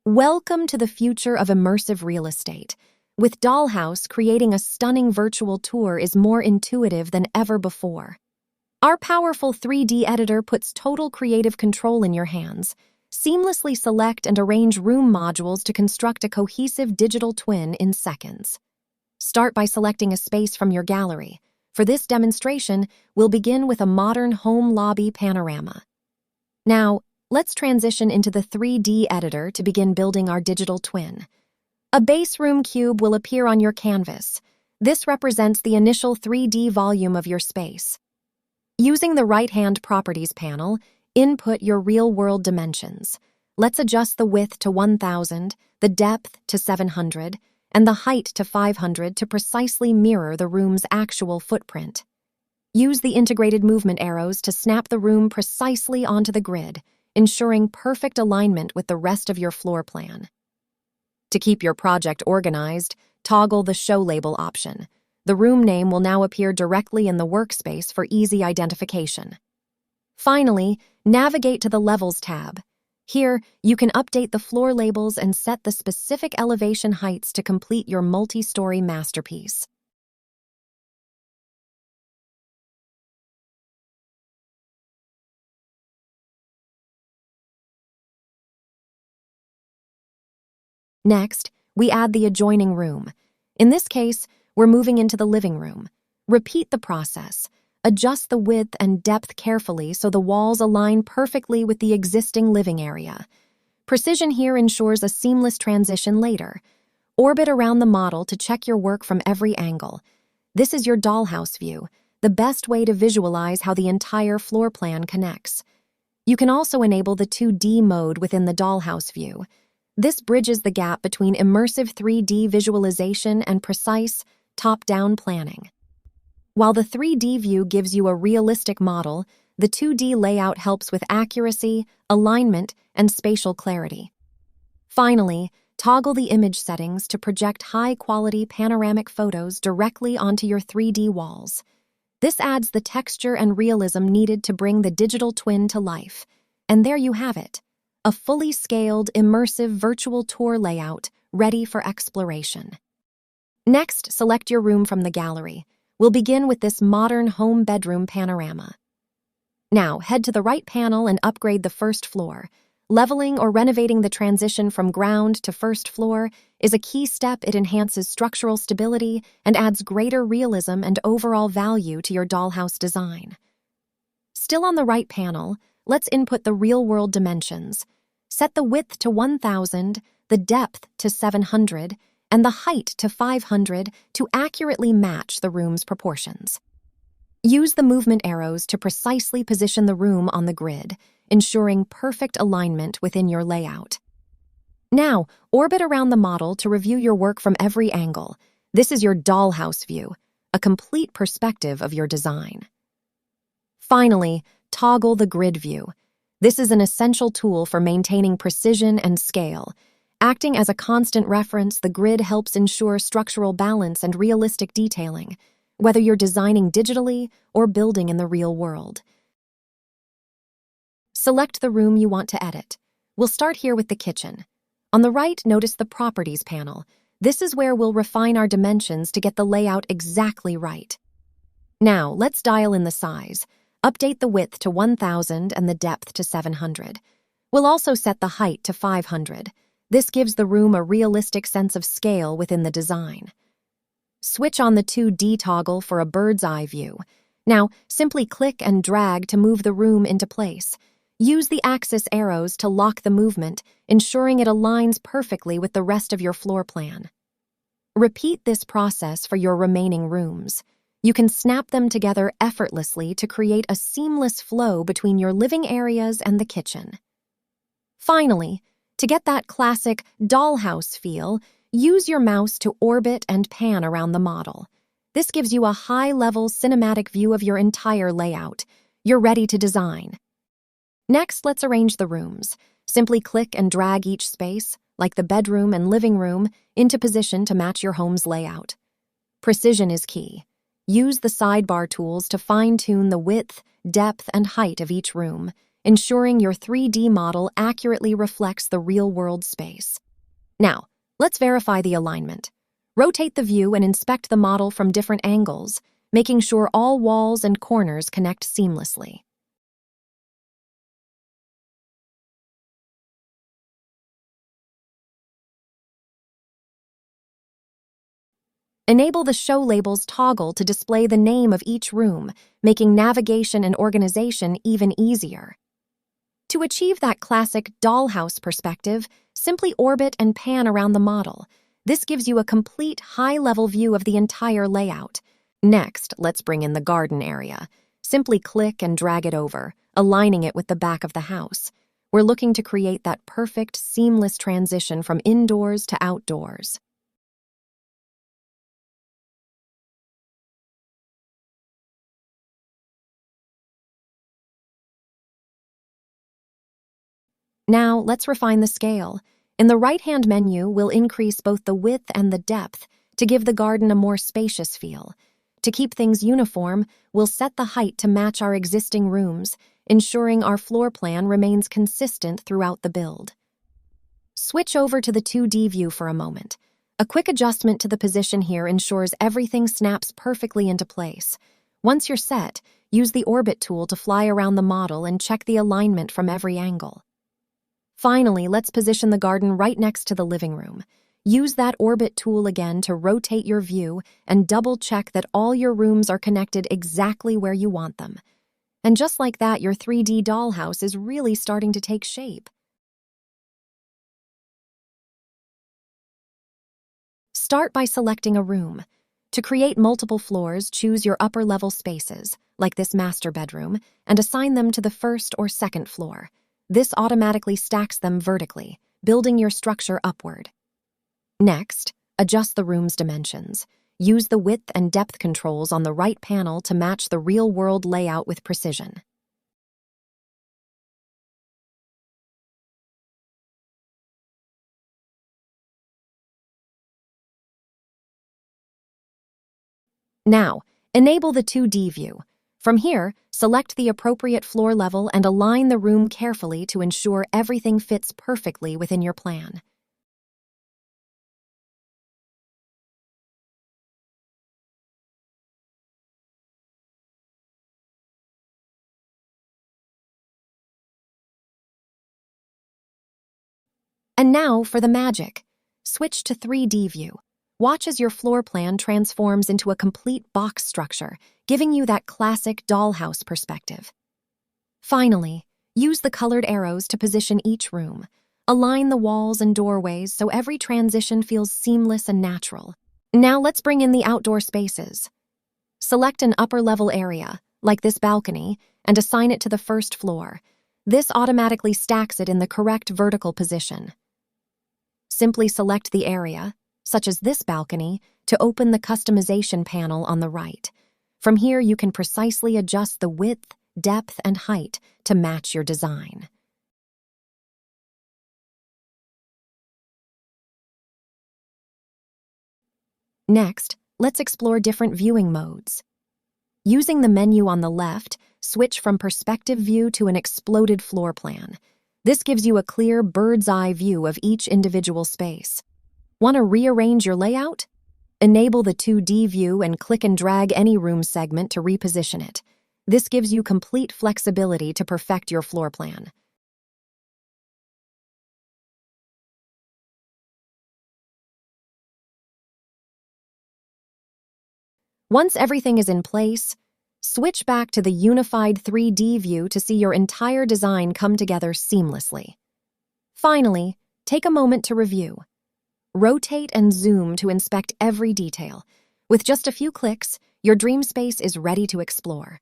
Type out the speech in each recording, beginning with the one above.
Welcome to the future of immersive real estate. With Dollhouse, creating a stunning virtual tour is more intuitive than ever before. Our powerful 3D editor puts total creative control in your hands. Seamlessly select and arrange room modules to construct a cohesive digital twin in seconds. Start by selecting a space from your gallery. For this demonstration, we'll begin with a modern home lobby panorama. Now, let's transition into the 3D editor to begin building our digital twin. A base room cube will appear on your canvas. This represents the initial 3D volume of your space. Using the right-hand Properties panel, input your real-world dimensions. Let's adjust the width to 1000, the depth to 700, and the height to 500 to precisely mirror the room's actual footprint. Use the integrated movement arrows to snap the room precisely onto the grid, ensuring perfect alignment with the rest of your floor plan. To keep your project organized, toggle the Show Label option. The room name will now appear directly in the workspace for easy identification. Finally, navigate to the Levels tab. Here, you can update the floor labels and set the specific elevation heights to complete your multi-story masterpiece. Next, we add the adjoining room. In this case, we're moving into the living room. Repeat the process. Adjust the width and depth carefully so the walls align perfectly with the existing living area. Precision here ensures a seamless transition later. Orbit around the model to check your work from every angle. This is your dollhouse view, the best way to visualize how the entire floor plan connects. You can also enable the 2D mode within the dollhouse view. This bridges the gap between immersive 3D visualization and precise, top-down planning. While the 3D view gives you a realistic model, the 2D layout helps with accuracy, alignment, and spatial clarity. Finally, toggle the image settings to project high-quality panoramic photos directly onto your 3D walls. This adds the texture and realism needed to bring the digital twin to life. And there you have it. A fully scaled, immersive virtual tour layout ready for exploration. Next, select your room from the gallery. We'll begin with this modern home bedroom panorama. Now, head to the right panel and upgrade the first floor. Leveling or renovating the transition from ground to first floor is a key step. It enhances structural stability and adds greater realism and overall value to your dollhouse design. Still on the right panel, let's input the real-world dimensions. Set the width to 1000, the depth to 700, and the height to 500 to accurately match the room's proportions. Use the movement arrows to precisely position the room on the grid, ensuring perfect alignment within your layout. Now, orbit around the model to review your work from every angle. This is your dollhouse view, a complete perspective of your design. Finally, toggle the grid view. This is an essential tool for maintaining precision and scale. Acting as a constant reference, the grid helps ensure structural balance and realistic detailing, whether you're designing digitally or building in the real world. Select the room you want to edit. We'll start here with the kitchen. On the right, notice the Properties panel. This is where we'll refine our dimensions to get the layout exactly right. Now, let's dial in the size. Update the width to 1000 and the depth to 700. We'll also set the height to 500. This gives the room a realistic sense of scale within the design. Switch on the 2D toggle for a bird's eye view. Now, simply click and drag to move the room into place. Use the axis arrows to lock the movement, ensuring it aligns perfectly with the rest of your floor plan. Repeat this process for your remaining rooms. You can snap them together effortlessly to create a seamless flow between your living areas and the kitchen. Finally, to get that classic dollhouse feel, use your mouse to orbit and pan around the model. This gives you a high-level cinematic view of your entire layout. You're ready to design. Next, let's arrange the rooms. Simply click and drag each space, like the bedroom and living room, into position to match your home's layout. Precision is key. Use the sidebar tools to fine-tune the width, depth, and height of each room, ensuring your 3D model accurately reflects the real-world space. Now, let's verify the alignment. Rotate the view and inspect the model from different angles, making sure all walls and corners connect seamlessly. Enable the Show Labels toggle to display the name of each room, making navigation and organization even easier. To achieve that classic dollhouse perspective, simply orbit and pan around the model. This gives you a complete high-level view of the entire layout. Next, let's bring in the garden area. Simply click and drag it over, aligning it with the back of the house. We're looking to create that perfect, seamless transition from indoors to outdoors. Now, let's refine the scale. In the right-hand menu, we'll increase both the width and the depth to give the garden a more spacious feel. To keep things uniform, we'll set the height to match our existing rooms, ensuring our floor plan remains consistent throughout the build. Switch over to the 2D view for a moment. A quick adjustment to the position here ensures everything snaps perfectly into place. Once you're set, use the Orbit tool to fly around the model and check the alignment from every angle. Finally, let's position the garden right next to the living room. Use that Orbit tool again to rotate your view and double-check that all your rooms are connected exactly where you want them. And just like that, your 3D dollhouse is really starting to take shape. Start by selecting a room. To create multiple floors, choose your upper-level spaces, like this master bedroom, and assign them to the first or second floor. This automatically stacks them vertically, building your structure upward. Next, adjust the room's dimensions. Use the width and depth controls on the right panel to match the real-world layout with precision. Now, enable the 2D view. From here, select the appropriate floor level and align the room carefully to ensure everything fits perfectly within your plan. And now for the magic. Switch to 3D view. Watch as your floor plan transforms into a complete box structure, giving you that classic dollhouse perspective. Finally, use the colored arrows to position each room. Align the walls and doorways so every transition feels seamless and natural. Now let's bring in the outdoor spaces. Select an upper-level area, like this balcony, and assign it to the first floor. This automatically stacks it in the correct vertical position. Simply select the area, such as this balcony, to open the customization panel on the right. From here, you can precisely adjust the width, depth, and height to match your design. Next, let's explore different viewing modes. Using the menu on the left, switch from perspective view to an exploded floor plan. This gives you a clear bird's-eye view of each individual space. Want to rearrange your layout? Enable the 2D view and click and drag any room segment to reposition it. This gives you complete flexibility to perfect your floor plan. Once everything is in place, switch back to the unified 3D view to see your entire design come together seamlessly. Finally, take a moment to review. Rotate and zoom to inspect every detail. With just a few clicks, your dream space is ready to explore.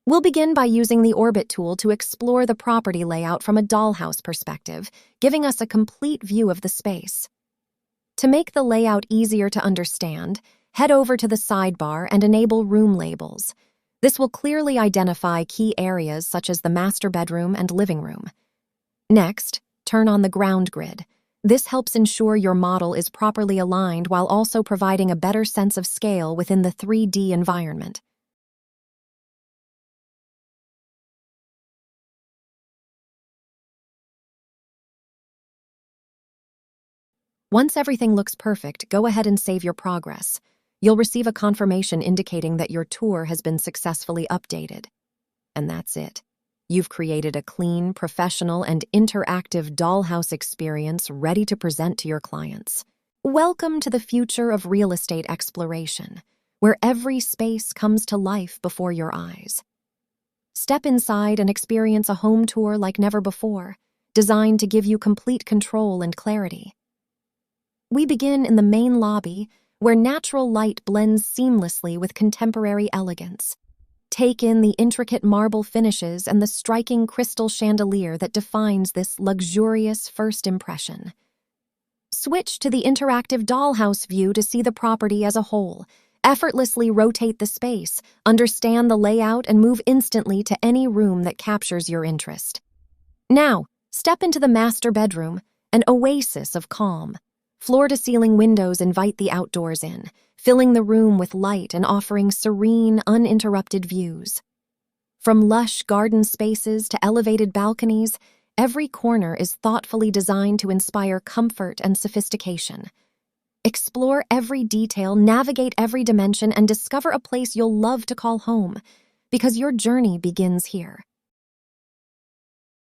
We'll begin by using the Orbit tool to explore the property layout from a dollhouse perspective, giving us a complete view of the space. To make the layout easier to understand, head over to the sidebar and enable room labels. This will clearly identify key areas such as the master bedroom and living room. Next, turn on the ground grid. This helps ensure your model is properly aligned while also providing a better sense of scale within the 3D environment. Once everything looks perfect, go ahead and save your progress. You'll receive a confirmation indicating that your tour has been successfully updated. And that's it. You've created a clean, professional, and interactive dollhouse experience ready to present to your clients. Welcome to the future of real estate exploration, where every space comes to life before your eyes. Step inside and experience a home tour like never before, designed to give you complete control and clarity. We begin in the main lobby, where natural light blends seamlessly with contemporary elegance. Take in the intricate marble finishes and the striking crystal chandelier that defines this luxurious first impression. Switch to the interactive dollhouse view to see the property as a whole. Effortlessly rotate the space, understand the layout, and move instantly to any room that captures your interest. Now, step into the master bedroom, an oasis of calm. Floor-to-ceiling windows invite the outdoors in, filling the room with light and offering serene, uninterrupted views. From lush garden spaces to elevated balconies, every corner is thoughtfully designed to inspire comfort and sophistication. Explore every detail, navigate every dimension, and discover a place you'll love to call home, because your journey begins here.